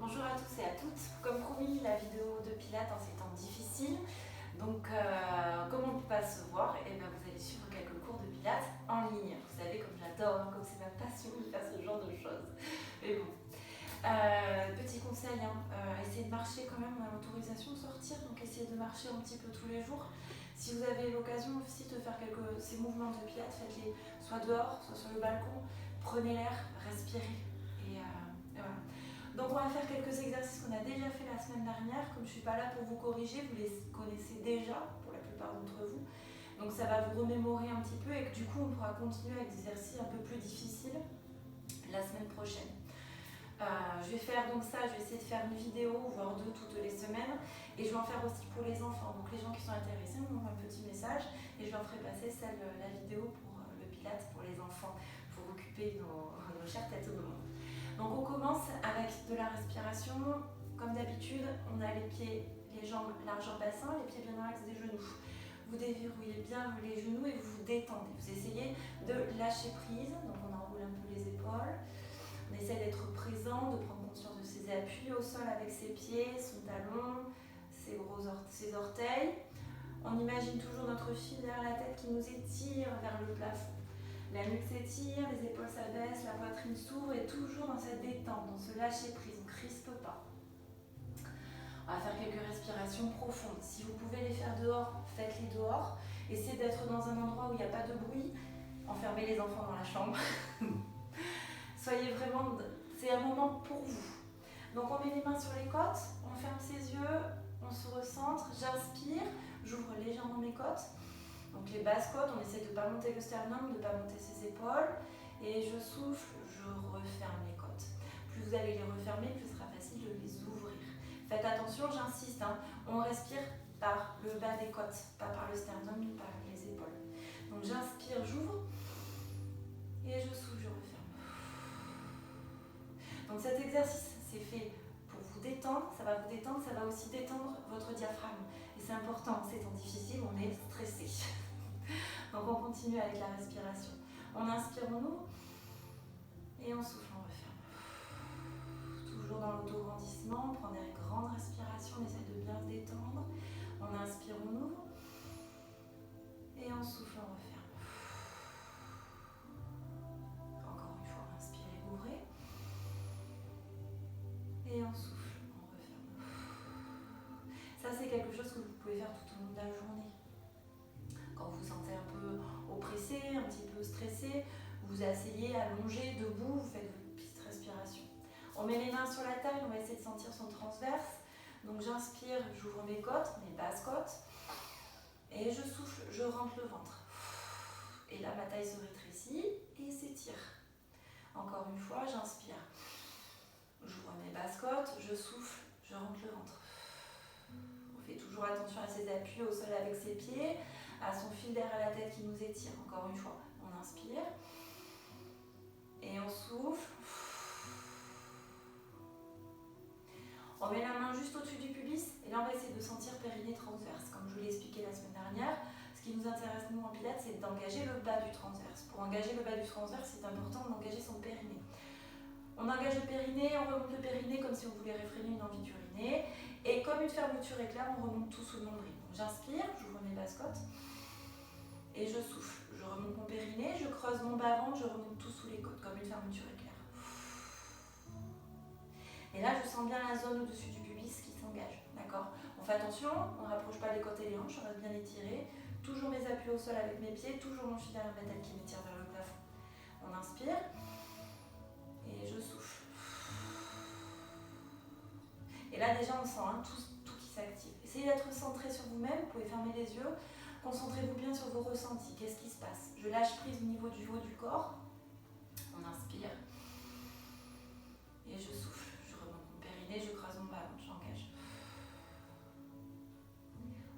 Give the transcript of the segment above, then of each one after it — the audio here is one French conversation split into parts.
Bonjour à tous et à toutes. Comme promis, la vidéo de Pilates en ces temps difficiles. Donc, comme on ne peut pas se voir, et ben vous allez suivre quelques cours de Pilates en ligne. Vous savez, comme j'adore, comme c'est ma passion de faire ce genre de choses. Mais bon. Petit conseil, essayez de marcher quand même. On a l'autorisation de sortir, donc essayez de marcher un petit peu tous les jours. Si vous avez l'occasion aussi de faire ces mouvements de Pilates, faites-les soit dehors, soit sur le balcon. Prenez l'air, respirez. Et voilà. Donc on va faire quelques exercices qu'on a déjà fait la semaine dernière. Comme je ne suis pas là pour vous corriger, vous les connaissez déjà pour la plupart d'entre vous. Donc ça va vous remémorer un petit peu et que du coup on pourra continuer avec des exercices un peu plus difficiles la semaine prochaine. Je vais faire donc ça, je vais essayer de faire une vidéo, voire deux toutes les semaines. Et je vais en faire aussi pour les enfants. Donc les gens qui sont intéressés m'envoient un petit message et je leur ferai passer la vidéo pour le Pilates pour les enfants, pour occuper nos chères têtes au monde. Donc on commence avec de la respiration. Comme d'habitude, on a les pieds, les jambes largeur bassin, les pieds bien dans l'axe des genoux. Vous déverrouillez bien les genoux et vous vous détendez. Vous essayez de lâcher prise, donc on enroule un peu les épaules. On essaie d'être présent, de prendre conscience de ses appuis au sol avec ses pieds, son talon, ses orteils. On imagine toujours notre fil derrière la tête qui nous étire vers le plafond. La nuque s'étire, les épaules s'abaissent, la poitrine s'ouvre et toujours dans cette détente, dans ce lâcher prise, on ne crispe pas. On va faire quelques respirations profondes. Si vous pouvez les faire dehors, faites-les dehors. Essayez d'être dans un endroit où il n'y a pas de bruit. Enfermez les enfants dans la chambre. Soyez vraiment... C'est un moment pour vous. Donc on met les mains sur les côtes, on ferme ses yeux, on se recentre, j'inspire, j'ouvre légèrement mes côtes. Donc les basses côtes, on essaie de ne pas monter le sternum, de ne pas monter ses épaules. Et je souffle, je referme les côtes. Plus vous allez les refermer, plus ce sera facile de les ouvrir. Faites attention, j'insiste, on respire par le bas des côtes, pas par le sternum ni par les épaules. Donc j'inspire, j'ouvre. Et je souffle, je referme. Donc cet exercice, c'est fait pour vous détendre. Ça va vous détendre, ça va aussi détendre votre diaphragme. Et c'est important, c'est temps difficile, on est stressé. Donc on continue avec la respiration. On inspire, on ouvre et on souffle, on referme. Toujours dans l'auto-grandissement, on prend des grandes respirations, on essaie de bien se détendre. On inspire, on ouvre et on souffle, on referme. Encore une fois, inspirez, ouvrez et on souffle, on referme. Ça c'est quelque chose que vous pouvez faire tout au long de la journée. Quand vous vous sentez un peu oppressé, un petit peu stressé, vous vous asseyez allongé, debout, vous faites votre petite respiration. On met les mains sur la taille, on va essayer de sentir son transverse. Donc j'inspire, j'ouvre mes côtes, mes basses côtes. Et je souffle, je rentre le ventre. Et là, ma taille se rétrécit et s'étire. Encore une fois, j'inspire. J'ouvre mes basses côtes, je souffle, je rentre le ventre. On fait toujours attention à ses appuis au sol avec ses pieds, à son fil derrière la tête qui nous étire. Encore une fois, on inspire et on souffle. On met la main juste au-dessus du pubis et là on va essayer de sentir périnée transverse. Comme je vous l'ai expliqué la semaine dernière, ce qui nous intéresse nous en pilates, c'est d'engager le bas du transverse. Pour engager le bas du transverse, c'est important d'engager son périnée. On engage le périnée, on remonte le périnée comme si on voulait réfréner une envie d'uriner. Et comme une fermeture éclair, on remonte tout sous le nombril. Donc j'inspire, j'ouvre mes basses côtes et je souffle. Je remonte mon périnée, je creuse mon bas-ventre, je remonte tout sous les côtes comme une fermeture éclair. Et là, je sens bien la zone au-dessus du pubis qui s'engage. D'accord ? On fait attention, on ne rapproche pas les côtes et les hanches, on reste bien étiré. Toujours mes appuis au sol avec mes pieds, toujours mon fil derrière ma tête qui m'étire vers le plafond. On inspire et je souffle. Et là, déjà, on sent tout qui s'active. Essayez d'être centré sur vous-même, vous pouvez fermer les yeux. Concentrez-vous bien sur vos ressentis. Qu'est-ce qui se passe ? Je lâche prise au niveau du haut du corps. On inspire et je souffle. Je remonte mon périnée, je creuse mon bas-ventre, j'engage.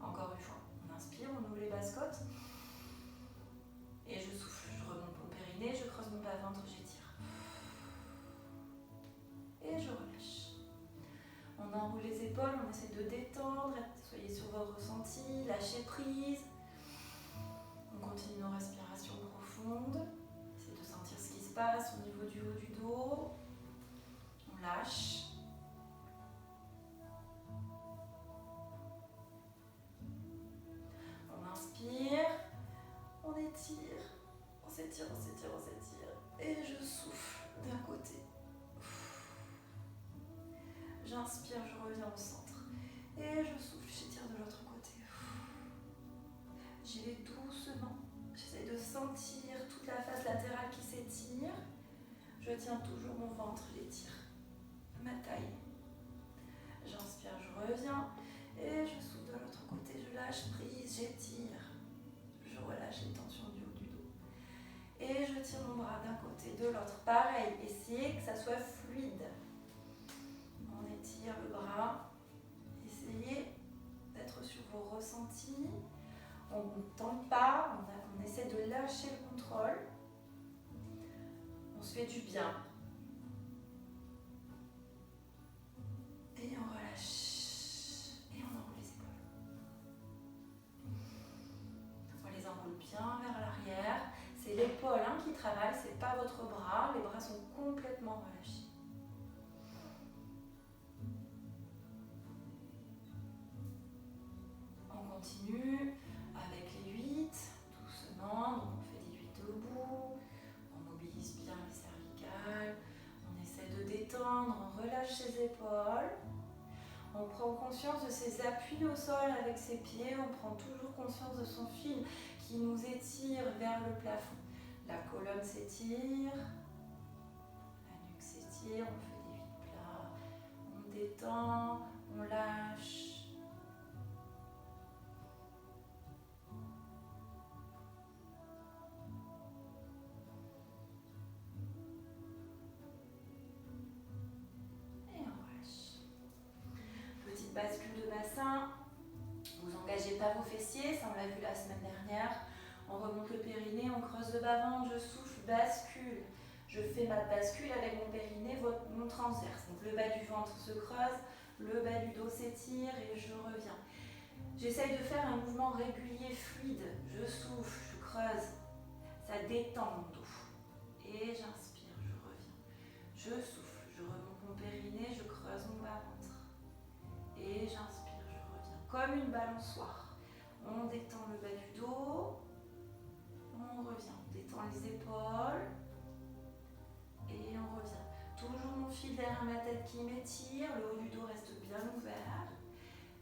Encore une fois, on inspire, on ouvre les basses côtes et je souffle. Je remonte mon périnée, je creuse mon bas-ventre, j'étire. Et je relâche. On enroule les épaules, on essaie de détendre, soyez sur vos ressentis, lâchez prise. On continue nos respirations profondes. Essayez de sentir ce qui se passe au niveau du haut du dos. On lâche. J'inspire, je reviens au centre. Et je souffle, j'étire de l'autre côté. J'y vais doucement. J'essaie de sentir toute la face latérale qui s'étire. Je tiens toujours mon ventre, j'étire ma taille. J'inspire, je reviens. Et je souffle de l'autre côté, je lâche prise, j'étire. Je relâche les tensions du haut du dos. Et je tire mon bras d'un côté, de l'autre. Pareil, essayez que ça soit fluide. On étire le bras. Essayez d'être sur vos ressentis. On ne tente pas, on essaie de lâcher le contrôle. On se fait du bien. Et on relâche. Et on enroule les épaules. On les enroule bien vers l'arrière. C'est l'épaule qui travaille, c'est pas votre bras. Les bras sont complètement relâchés. On continue avec les 8, doucement. Donc on fait des 8 debout. On mobilise bien les cervicales. On essaie de détendre, on relâche ses épaules. On prend conscience de ses appuis au sol avec ses pieds. On prend toujours conscience de son fil qui nous étire vers le plafond. La colonne s'étire, la nuque s'étire, on fait des 8 plats, on détend, on lâche. Et on relâche. Petite bascule de bassin, vous n'engagez pas vos fessiers, ça on l'a vu la semaine dernière. On remonte le périnée, on creuse le bas-ventre, je souffle, bascule. Je fais ma bascule avec mon périnée, mon transverse. Donc le bas du ventre se creuse, le bas du dos s'étire et je reviens. J'essaye de faire un mouvement régulier, fluide. Je souffle, je creuse. Ça détend mon dos. Et j'inspire, je reviens. Je souffle, je remonte mon périnée, je creuse mon bas-ventre. Et j'inspire, je reviens. Comme une balançoire. On détend le bas du dos. On revient, on détend les épaules et on revient. Toujours mon fil derrière ma tête qui m'étire, le haut du dos reste bien ouvert,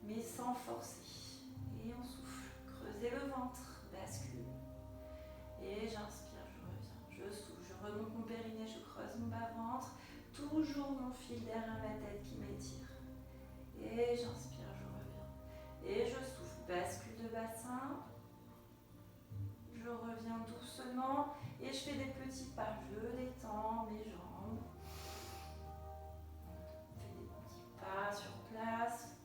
mais sans forcer. Et on souffle, creusez le ventre, bascule. Et j'inspire, je reviens, je souffle, je remonte mon périnée, je creuse mon bas-ventre. Toujours mon fil derrière ma tête qui m'étire. Et j'inspire, je reviens. Et je souffle, bascule de bassin. Je reviens doucement et je fais des petits pas. Je détends mes jambes. On fait des petits pas sur place.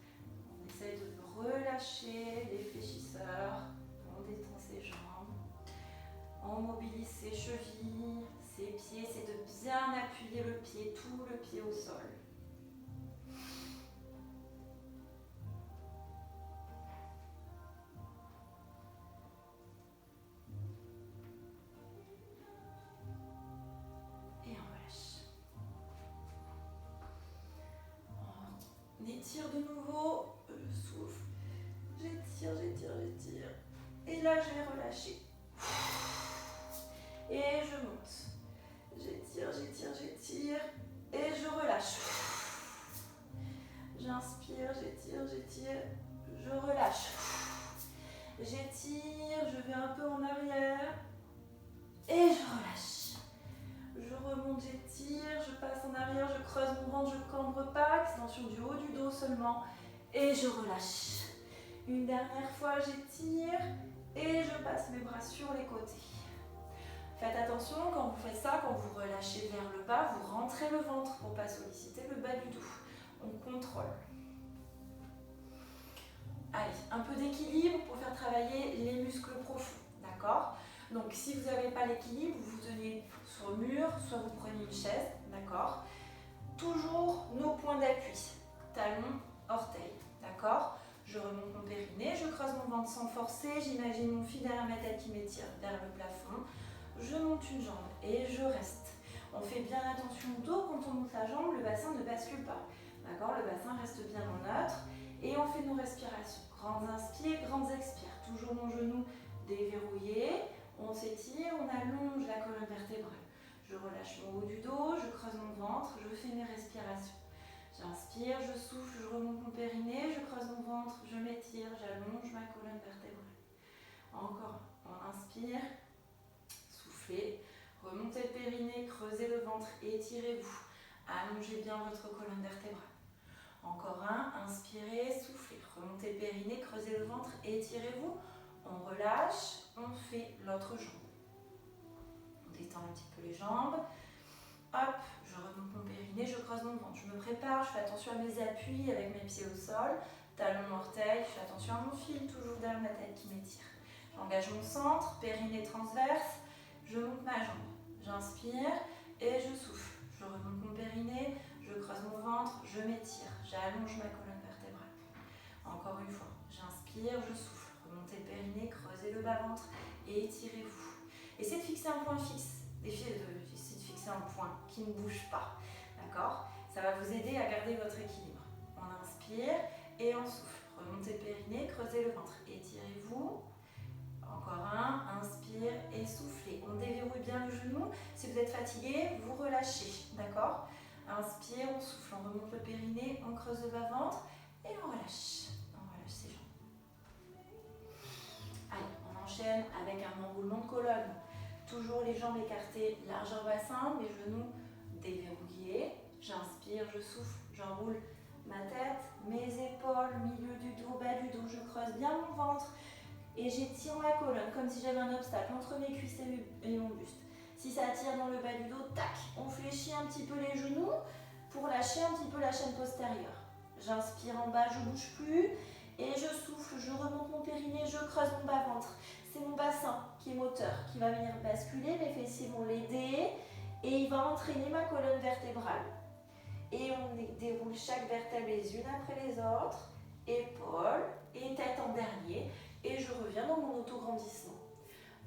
On essaye de relâcher les fléchisseurs. On détend ses jambes. On mobilise ses chevilles, ses pieds. C'est de bien appuyer le pied, tout le pied au sol. On étire de nouveau, je souffle, j'étire, j'étire. Et là, je vais relâcher. Et je monte. J'étire, et je relâche. J'inspire, j'étire, je relâche. J'étire, je vais un peu en arrière et je relâche. Je remonte, j'étire, je passe en arrière, je creuse mon ventre, je ne cambre pas, extension du haut du dos seulement et je relâche. Une dernière fois, j'étire et je passe mes bras sur les côtés. Faites attention, quand vous faites ça, quand vous relâchez vers le bas, vous rentrez le ventre pour ne pas solliciter le bas du dos. On contrôle. Allez, un peu d'équilibre pour faire travailler les muscles profonds, d'accord? Donc si vous n'avez pas l'équilibre, vous vous tenez sur le mur, soit vous prenez une chaise, d'accord? Toujours nos points d'appui, talons, orteils, d'accord? Je remonte mon périnée, je creuse mon ventre sans forcer, j'imagine mon fil derrière ma tête qui m'étire vers le plafond. Je monte une jambe et je reste. On fait bien attention au dos, quand on monte la jambe, le bassin ne bascule pas. D'accord? Le bassin reste bien en neutre et on fait nos respirations. Grandes inspires, grandes expires. Toujours mon genou déverrouillé. On s'étire, on allonge la colonne vertébrale. Je relâche mon haut du dos, je creuse mon ventre, je fais mes respirations. J'inspire. J'inspire, je souffle, je remonte mon périnée, je creuse mon ventre, je m'étire, j'allonge ma colonne vertébrale. Encore, on inspire, soufflez, remontez le périnée, creusez le ventre, étirez-vous, allongez bien votre colonne vertébrale. Encore un, inspirez, soufflez, remontez le périnée, creusez le ventre, étirez-vous, on relâche, on fait l'autre jambe. On détend un petit peu les jambes, hop, je remonte mon périnée, je creuse mon ventre, je me prépare, je fais attention à mes appuis avec mes pieds au sol, talons orteils, je fais attention à mon fil, toujours derrière ma tête qui m'étire. J'engage mon centre, périnée transverse, je monte ma jambe, j'inspire et je souffle. Je remonte mon périnée, je creuse mon ventre, je m'étire, j'allonge ma colonne vertébrale. Encore une fois, j'inspire, je souffle, remontez le périnée, creusez le bas-ventre et étirez-vous. Essayez de fixer un point fixe, essayez de fixer un point qui ne bouge pas, d'accord? Ça va vous aider à garder votre équilibre. On inspire et on souffle, remontez le périnée, creusez le ventre, étirez-vous. Encore un, inspire et soufflez. On déverrouille bien le genou. Si vous êtes fatigué, vous relâchez, d'accord? Inspire, on souffle, on remonte le périnée, on creuse le bas-ventre et on relâche. On relâche ses jambes. Allez, on enchaîne avec un enroulement de colonne. Toujours les jambes écartées, largeur bassin, mes genoux déverrouillés. J'inspire, je souffle, j'enroule ma tête, mes épaules, milieu du dos, bas du dos. Je creuse bien mon ventre. Et j'étire ma colonne comme si j'avais un obstacle entre mes cuisses et mon buste. Si ça tire dans le bas du dos, tac, on fléchit un petit peu les genoux pour lâcher un petit peu la chaîne postérieure. J'inspire en bas, je ne bouge plus et je souffle, je remonte mon périnée, je creuse mon bas-ventre. C'est mon bassin qui est moteur, qui va venir basculer, mes fessiers vont l'aider et il va entraîner ma colonne vertébrale. Et on déroule chaque vertèbre les unes après les autres, épaules et tête en dernier. Et je reviens dans mon autograndissement.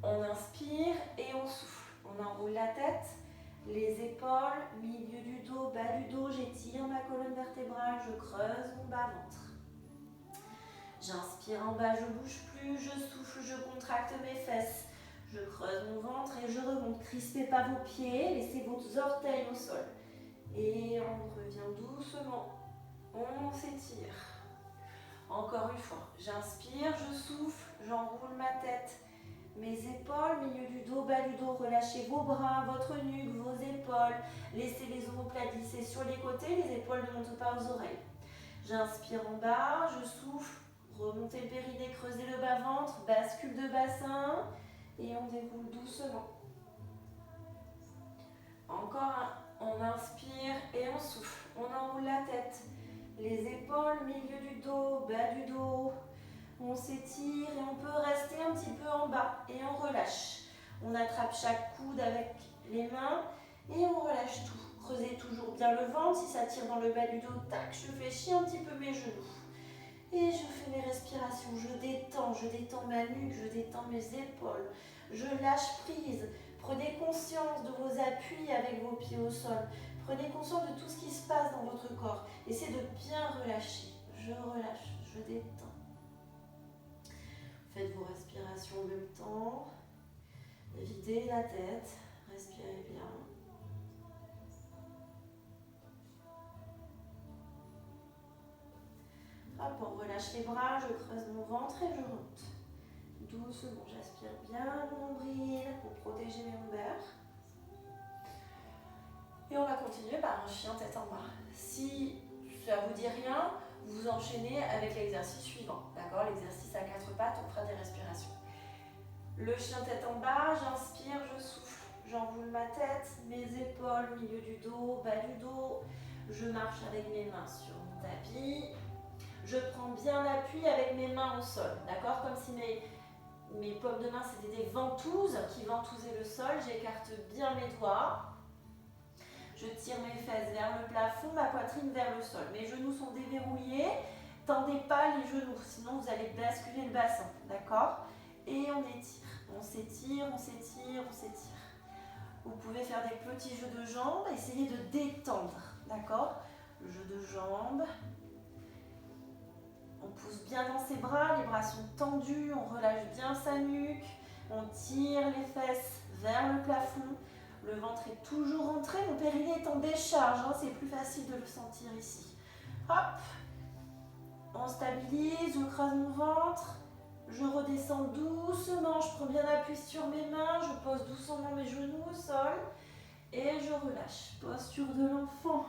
On inspire et on souffle. On enroule la tête, les épaules, milieu du dos, bas du dos. J'étire ma colonne vertébrale, je creuse mon bas-ventre. J'inspire en bas, je ne bouge plus, je souffle, je contracte mes fesses. Je creuse mon ventre et je remonte. Crispez pas vos pieds, laissez vos orteils au sol. Et on revient doucement. On s'étire. Encore une fois, j'inspire, je souffle, j'enroule ma tête, mes épaules, milieu du dos, bas du dos, relâchez vos bras, votre nuque, vos épaules, laissez les omoplates glisser sur les côtés, les épaules ne montent pas aux oreilles. J'inspire en bas, je souffle, remontez le périnée, creusez le bas-ventre, bascule de bassin et on déroule doucement. Encore un, on inspire et on souffle, on enroule la tête. Les épaules, milieu du dos, bas du dos. On s'étire et on peut rester un petit peu en bas et on relâche. On attrape chaque coude avec les mains et on relâche tout. Creusez toujours bien le ventre. Si ça tire dans le bas du dos, tac, je fléchis un petit peu mes genoux. Et je fais mes respirations. Je détends ma nuque, je détends mes épaules. Je lâche prise. Prenez conscience de vos appuis avec vos pieds au sol. Prenez conscience de tout ce qui se passe dans votre corps. Essayez de bien relâcher. Je relâche, je détends. Faites vos respirations en même temps. Videz la tête. Respirez bien. Hop, on relâche les bras. Je creuse mon ventre et je monte. Doucement, j'aspire bien mon nombril pour protéger mes lombaires. Et on va continuer par un chien tête en bas. Si ça ne vous dit rien, vous enchaînez avec l'exercice suivant. D'accord? L'exercice à 4 pattes, on fera des respirations. Le chien tête en bas, j'inspire, je souffle. J'enroule ma tête, mes épaules, milieu du dos, bas du dos. Je marche avec mes mains sur mon tapis. Je prends bien l'appui avec mes mains au sol. D'accord? Comme si mes paumes de main c'était des ventouses qui ventousaient le sol. J'écarte bien mes doigts. Je tire mes fesses vers le plafond, ma poitrine vers le sol. Mes genoux sont déverrouillés. Tendez pas les genoux, sinon vous allez basculer le bassin. D'accord? Et on étire. On s'étire, on s'étire, on s'étire. Vous pouvez faire des petits jeux de jambes. Essayez de détendre. D'accord? Le jeu de jambes. On pousse bien dans ses bras. Les bras sont tendus. On relâche bien sa nuque. On tire les fesses vers le plafond. Le ventre est toujours rentré, mon périnée est en décharge, hein, c'est plus facile de le sentir ici. Hop. On stabilise, je creuse mon ventre. Je redescends doucement, je prends bien appui sur mes mains, je pose doucement mes genoux au sol et je relâche. Posture de l'enfant.